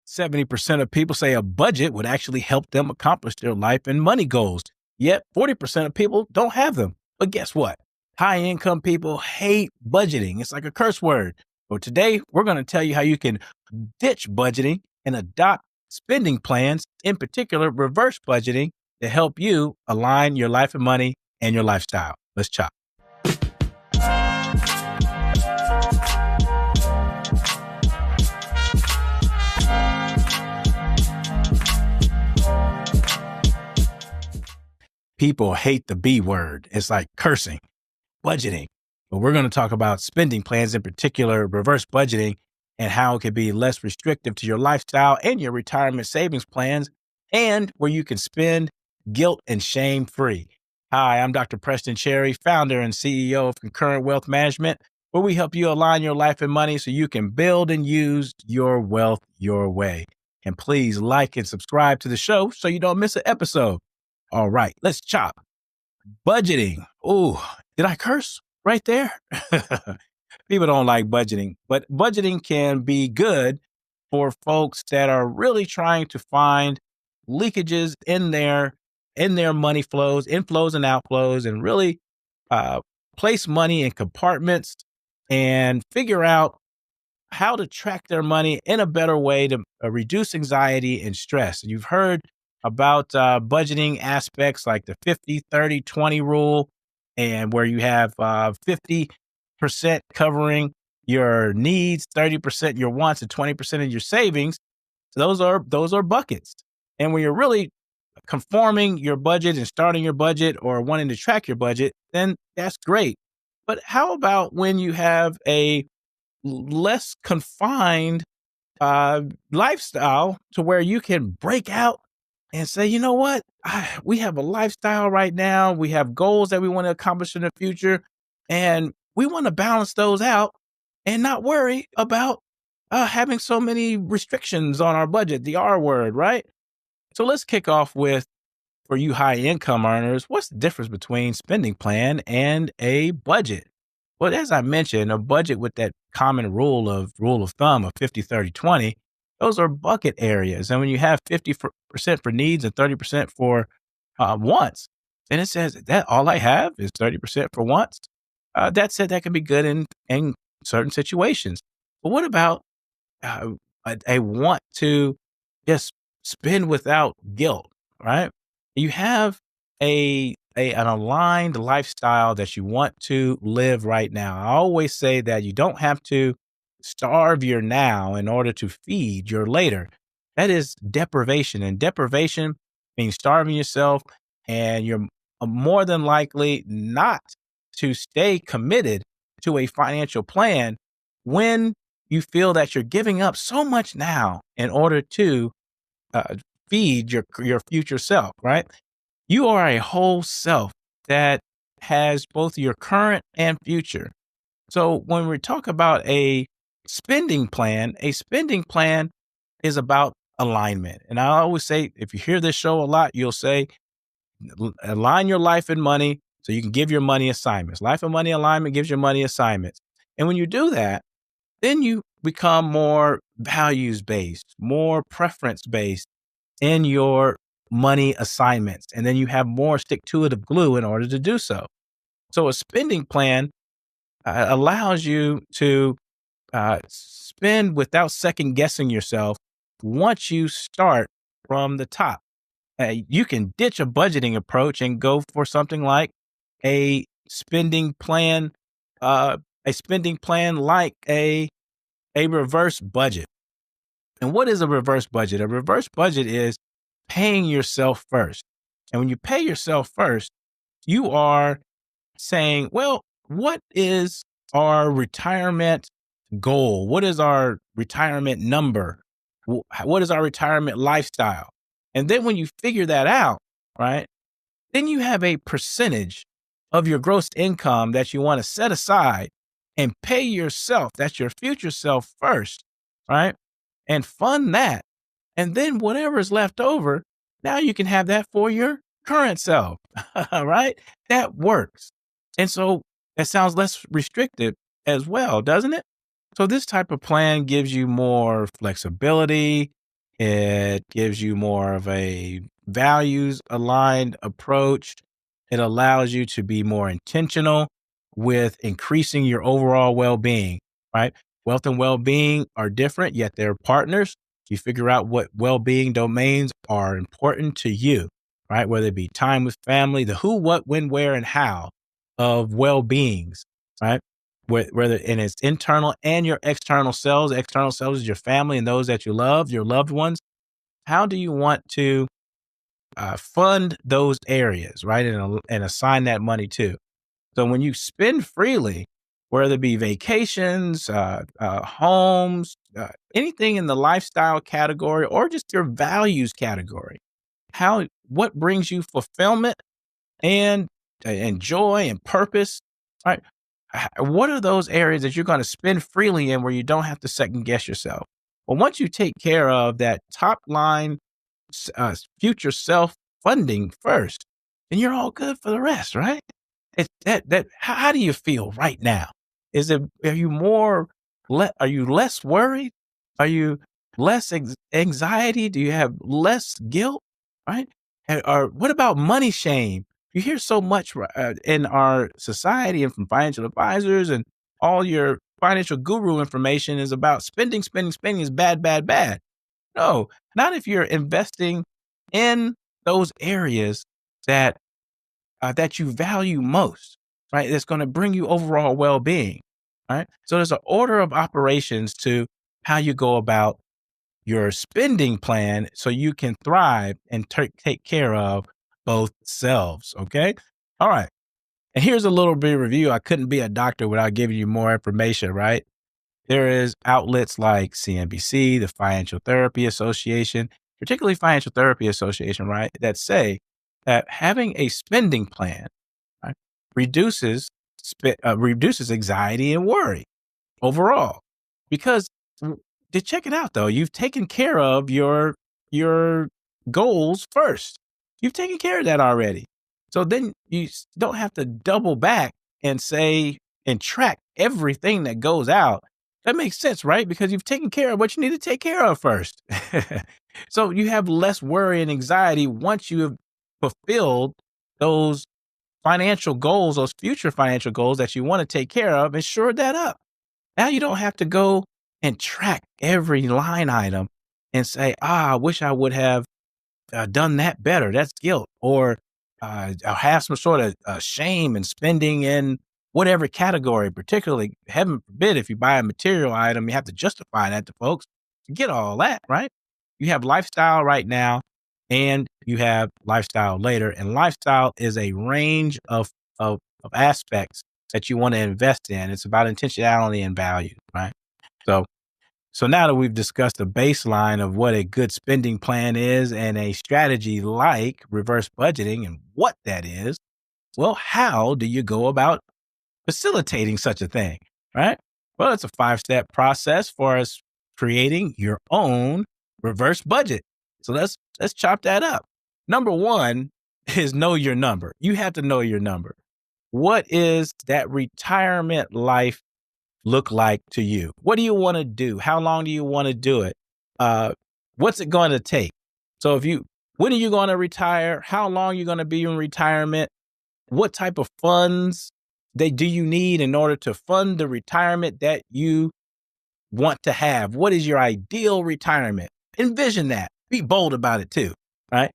70% of people say a budget would actually help them accomplish their life and money goals. Yet 40% of people don't have them. But guess what? High income people hate budgeting. It's like a curse word. But today, we're going to tell you how you can ditch budgeting and adopt spending plans, in particular, reverse budgeting, to help you align your life and money and your lifestyle. Let's chop. People hate the B word. It's like cursing, budgeting. But we're going to talk about spending plans, in particular, reverse budgeting, and how it can be less restrictive to your lifestyle and your retirement savings plans, and where you can spend guilt and shame free. Hi, I'm Dr. Preston Cherry, founder and CEO of Concurrent Wealth Management, where we help you align your life and money so you can build and use your wealth your way. And please like and subscribe to the show so you don't miss an episode. All right, let's chop. Budgeting. Ooh, did I curse right there? People don't like budgeting, but budgeting can be good for folks that are really trying to find leakages in their money flows, inflows and outflows, and really place money in compartments and figure out how to track their money in a better way to reduce anxiety and stress. You've heard about budgeting aspects like the 50-30-20 rule, and where you have 50% covering your needs, 30% your wants, and 20% of your savings. Those are buckets. And when you're really conforming your budget and starting your budget or wanting to track your budget, then that's great. But how about when you have a less confined lifestyle to where you can break out and say, you know what, we have a lifestyle right now. We have goals that we want to accomplish in the future, and we want to balance those out and not worry about having so many restrictions on our budget, the R word, right? So let's kick off with, for you high income earners, what's the difference between spending plan and a budget? Well, as I mentioned, a budget with that common rule of thumb of 50-30-20, those are bucket areas. And when you have 50% for needs and 30% for wants, and it says that all I have is 30% for wants, that said, that can be good in certain situations. But what about a want to just spend without guilt, right? You have an aligned lifestyle that you want to live right now. I always say that you don't have to starve your now in order to feed your later. That is deprivation. And deprivation means starving yourself, and you're more than likely not to stay committed to a financial plan when you feel that you're giving up so much now in order to feed your future self, right? You are a whole self that has both your current and future. So when we talk about a spending plan is about alignment. And I always say, if you hear this show a lot, you'll say, align your life and money so you can give your money assignments. Life and money alignment gives your money assignments. And when you do that, then you become more values-based, more preference-based in your money assignments. And then you have more stick-to-itive glue in order to do so. So a spending plan allows you to spend without second-guessing yourself once you start from the top. You can ditch a budgeting approach and go for something like a spending plan like a reverse budget. And what is a reverse budget? A reverse budget is paying yourself first. And when you pay yourself first, you are saying, well, what is our retirement goal? What is our retirement number? What is our retirement lifestyle? And then when you figure that out, right, then you have a percentage of your gross income that you want to set aside and pay yourself, that's your future self first, right? And fund that. And then whatever is left over, now you can have that for your current self, right? That works. And so that sounds less restrictive as well, doesn't it? So this type of plan gives you more flexibility, It gives you more of a values aligned approach. It allows you to be more intentional with increasing your overall well being, right? Wealth and well being are different, yet they're partners. You figure out what well being domains are important to you, right? Whether it be time with family, the who, what, when, where, and how of well beings, right? Whether in its internal and your external selves. External selves is your family and those that you love, your loved ones. How do you want to fund those areas, right? And assign that money to. So when you spend freely, whether it be vacations, homes, anything in the lifestyle category, or just your values category, what brings you fulfillment and joy and purpose, right? What are those areas that you're going to spend freely in where you don't have to second guess yourself? Well, once you take care of that top line future self funding first, and you're all good for the rest, right? It's that. How do you feel right now? Are you are you less worried? Are you less anxiety? Do you have less guilt? Right? Or what about money shame? You hear so much in our society and from financial advisors, and all your financial guru information is about spending, spending, spending is bad, bad, bad. No, not if you're investing in those areas that that you value most, right? That's going to bring you overall well-being, right? So there's an order of operations to how you go about your spending plan so you can thrive and take care of both selves. Okay. All right. And here's a little bit of review. I couldn't be a doctor without giving you more information, right? There is outlets like CNBC, the Financial Therapy Association, particularly Financial Therapy Association, right, that say that having a spending plan, right, reduces anxiety and worry overall. Because to check it out though, you've taken care of your goals first. You've taken care of that already. So then don't have to double back and say and track everything that goes out. That makes sense, right? Because you've taken care of what you need to take care of first. So you have less worry and anxiety once you have fulfilled those financial goals, those future financial goals that you want to take care of, and shore that up. Now you don't have to go and track every line item and say, I wish I would have done that better. That's guilt. Or I'll have some sort of shame and spending in whatever category, particularly, heaven forbid, if you buy a material item, you have to justify that to folks. You get all that, right? You have lifestyle right now and you have lifestyle later. And lifestyle is a range of aspects that you want to invest in. It's about intentionality and value, right? So so now that we've discussed the baseline of what a good spending plan is and a strategy like reverse budgeting and what that is, well, how do you go about facilitating such a thing, right? Well, it's a 5-step process for us creating your own reverse budget. So let's chop that up. Number one is know your number. You have to know your number. What is that retirement life look like to you? What do you want to do? How long do you want to do it? What's it going to take? So when are you going to retire? How long are you going to be in retirement? What type of funds do you need in order to fund the retirement that you want to have? What is your ideal retirement? Envision that. Be bold about it too, right?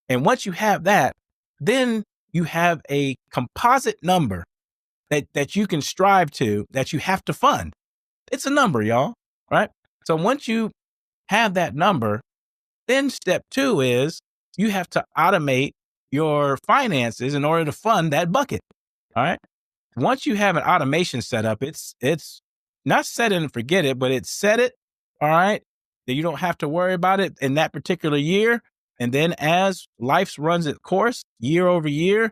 And once you have that, then you have a composite number that you can strive to, that you have to fund. It's a number, y'all, right? So once you have that number, then step 2 is you have to automate your finances in order to fund that bucket. All right. Once you have an automation set up, it's not set it and forget it, but it's set it. All right. That you don't have to worry about it in that particular year. And then as life runs its course year over year,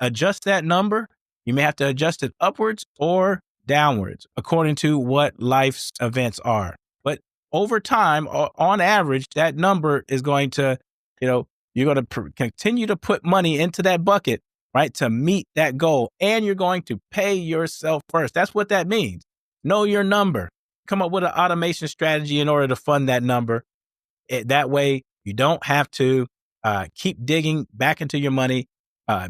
adjust that number. You may have to adjust it upwards or downwards according to what life's events are. But over time, on average, that number is going to, you're going to continue to put money into that bucket, right, to meet that goal. And you're going to pay yourself first. That's what that means. Know your number. Come up with an automation strategy in order to fund that number. That way, you don't have to keep digging back into your money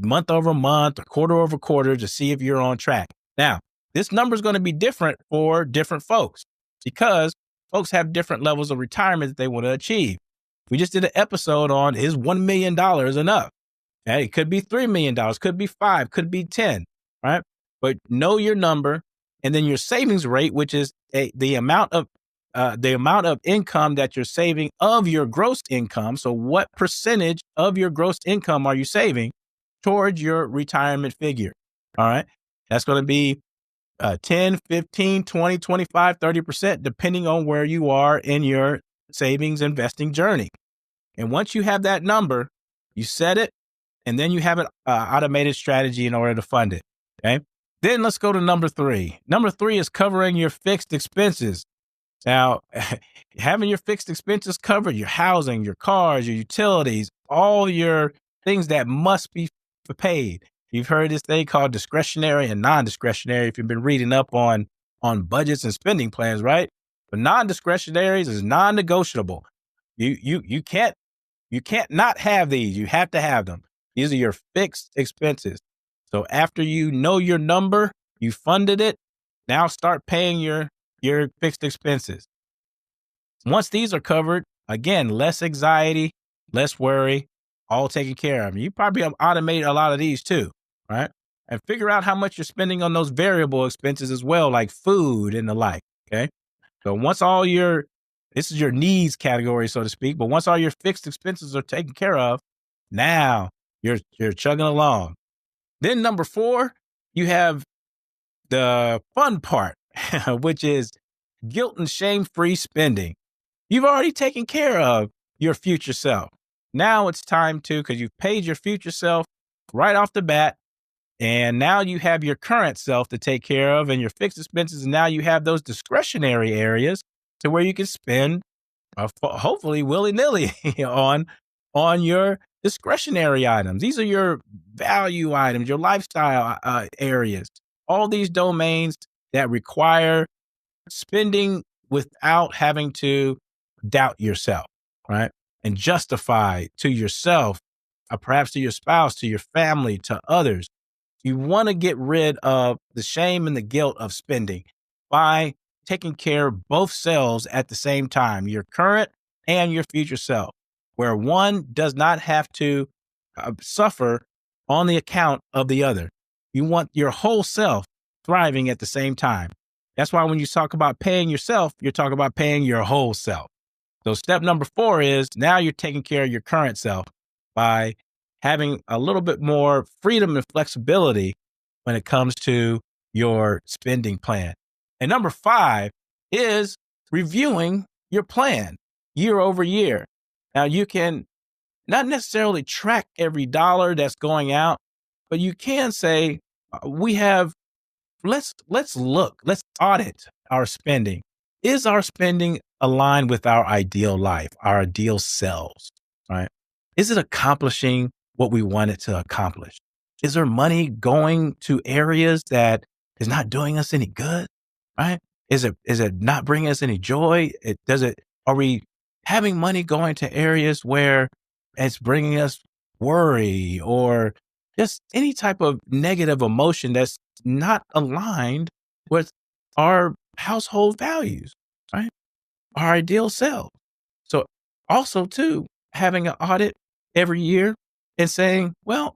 month over month or quarter over quarter to see if you're on track. Now, this number is going to be different for different folks because folks have different levels of retirement that they want to achieve. We just did an episode on is $1 million enough? Okay, it could be $3 million, could be 5, could be 10, right? But know your number, and then your savings rate, which is the amount of income that you're saving of your gross income. So what percentage of your gross income are you saving towards your retirement figure? All right. That's going to be 10, 15, 20, 25, 30%, depending on where you are in your savings investing journey. And once you have that number, you set it, and then you have an automated strategy in order to fund it. Okay. Then let's go to number 3. Number 3 is covering your fixed expenses. Now, having your fixed expenses covered, your housing, your cars, your utilities, all your things that must be paid. You've heard this thing called discretionary and non-discretionary if you've been reading up on budgets and spending plans, right? But non-discretionaries is non-negotiable. You can't not have these. You have to have them. These are your fixed expenses. So after you know your number, you funded it, now start paying your fixed expenses. Once these are covered, again, less anxiety, less worry, all taken care of. You probably have automated a lot of these too, right? And figure out how much you're spending on those variable expenses as well, like food and the like, okay? So once this is your needs category, so to speak, but once all your fixed expenses are taken care of, now you're chugging along. Then number 4, you have the fun part, which is guilt and shame-free spending. You've already taken care of your future self. Now it's time because you've paid your future self right off the bat, and now you have your current self to take care of and your fixed expenses, and now you have those discretionary areas to where you can spend, hopefully willy-nilly on your discretionary items. These are your value items, your lifestyle areas, all these domains that require spending without having to doubt yourself, right? And justify to yourself, perhaps to your spouse, to your family, to others. You want to get rid of the shame and the guilt of spending by taking care of both selves at the same time, your current and your future self, where one does not have to suffer on the account of the other. You want your whole self thriving at the same time. That's why when you talk about paying yourself, you're talking about paying your whole self. So step number 4 is now you're taking care of your current self by having a little bit more freedom and flexibility when it comes to your spending plan. And number 5 is reviewing your plan year over year. Now you can not necessarily track every dollar that's going out, but you can say, let's audit our spending. Is our spending aligned with our ideal life, our ideal selves, right? Is it accomplishing what we want it to accomplish? Is there money going to areas that is not doing us any good, right? Is it not bringing us any joy? Are we having money going to areas where it's bringing us worry or just any type of negative emotion that's not aligned with our household values, right? Our ideal self. So also too, having an audit every year and saying, well,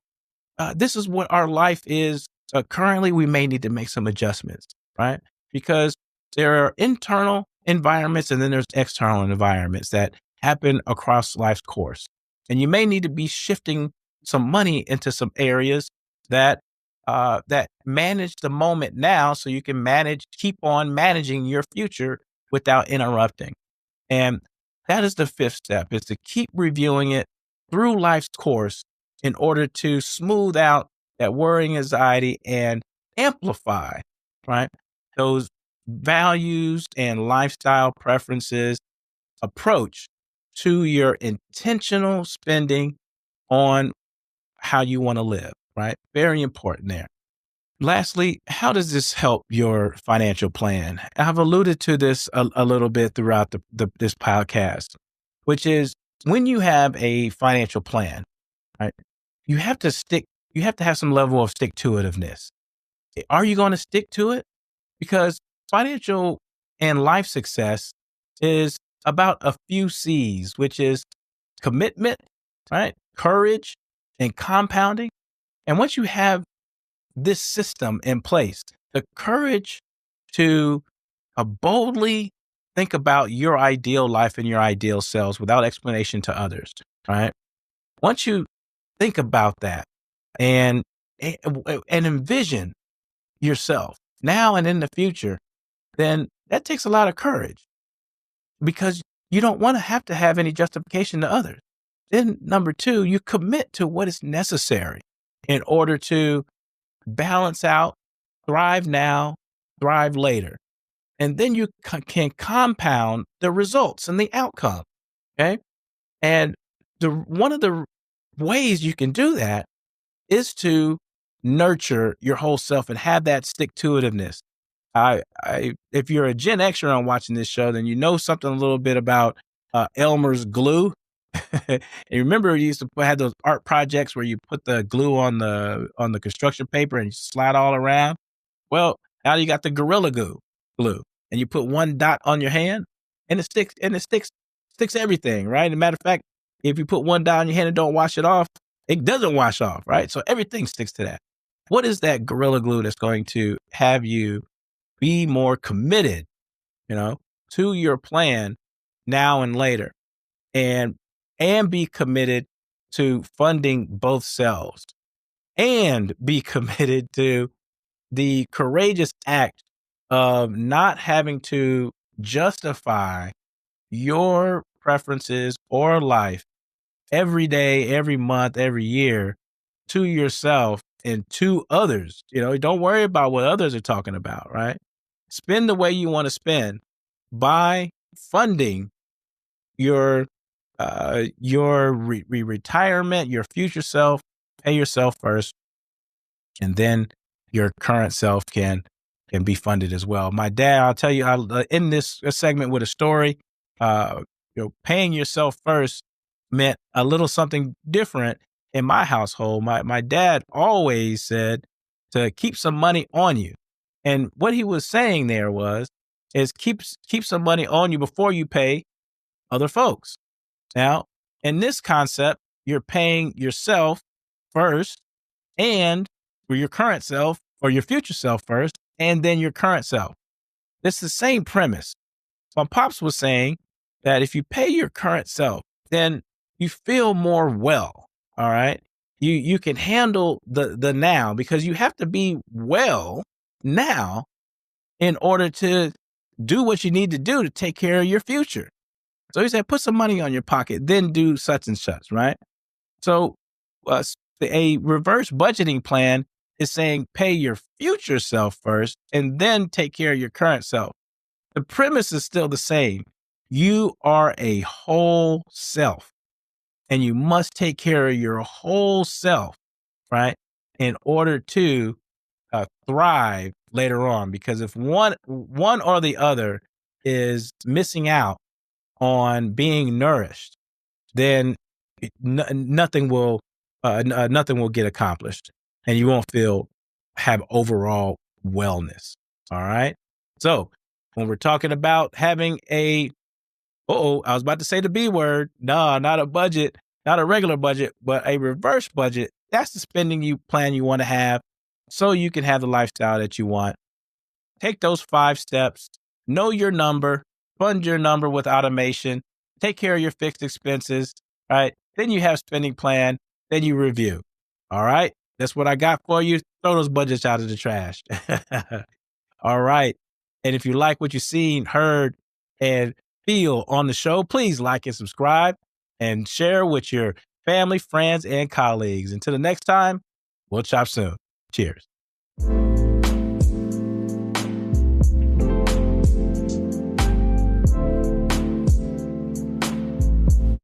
this is what our life is. Currently, we may need to make some adjustments, right? Because there are internal environments and then there's external environments that happen across life's course. And you may need to be shifting some money into some areas that manage the moment now so you can keep on managing your future without interrupting. And that is the 5th step, is to keep reviewing it through life's course in order to smooth out that worrying anxiety and amplify, right, those values and lifestyle preferences approach to your intentional spending on how you want to live, right? Very important there. Lastly, how does this help your financial plan? I've alluded to this a little bit throughout this podcast. which is when you have a financial plan, right? You have to stick, you have to have some level of stick to itiveness. Are you going to stick to it? Because financial and life success is about a few C's, which is commitment, right? Courage and compounding. And once you have this system in place, the courage to boldly think about your ideal life and your ideal selves without explanation to others, right? Once you think about that and and envision yourself now and in the future, then that takes a lot of courage because you don't want to have any justification to others. Then number two, you commit to what is necessary in order to balance out, thrive now, thrive later. And then you can compound the results and the outcome. Okay. And one of the ways you can do that is to nurture your whole self and have that stick to itiveness. If you're a Gen Xer on watching this show, then you know something a little bit about Elmer's glue. And remember, you used to have those art projects where you put the glue on the construction paper and you slide all around. Well, now you got the Gorilla glue, and you put one dot on your hand, and it sticks everything, right? As a matter of fact, if you put one dot on your hand and don't wash it off, it doesn't wash off, right? So everything sticks to that. What is that Gorilla Glue that's going to have you be more committed, to your plan now and later, and be committed to funding both selves, and be committed to the courageous act of not having to justify your preferences or life every day, every month, every year to yourself and to others. Don't worry about what others are talking about, right? Spend the way you want to spend by funding your retirement, your future self. Pay yourself first, and then your current self can be funded as well. My dad, I'll tell you, I'll end this segment with a story. Paying yourself first meant a little something different in my household. My dad always said to keep some money on you. And what he was saying there is keep some money on you before you pay other folks. Now, in this concept, you're paying yourself first, and for your current self or your future self first, and then your current self. It's the same premise. My pops was saying that if you pay your current self, then you feel more well. All right. You can handle the now, because you have to be well now in order to do what you need to do to take care of your future. So he said, put some money on your pocket, then do such and such, right? So a reverse budgeting plan is saying pay your future self first and then take care of your current self. The premise is still the same. You are a whole self, and you must take care of your whole self, right? In order to thrive later on. Because if one or the other is missing out on being nourished, then nothing will get accomplished, and you won't have overall wellness. All right. So when we're talking about having I was about to say the B word. No, not a budget, not a regular budget, but a reverse budget. That's the spending plan you want to have so you can have the lifestyle that you want. Take those 5 steps, know your number, fund your number with automation, take care of your fixed expenses, right? Then you have spending plan, then you review. All right. That's what I got for you. Throw those budgets out of the trash. All right. And if you like what you've seen, heard, and feel on the show, please like and subscribe and share with your family, friends, and colleagues. Until the next time, we'll chop soon. Cheers.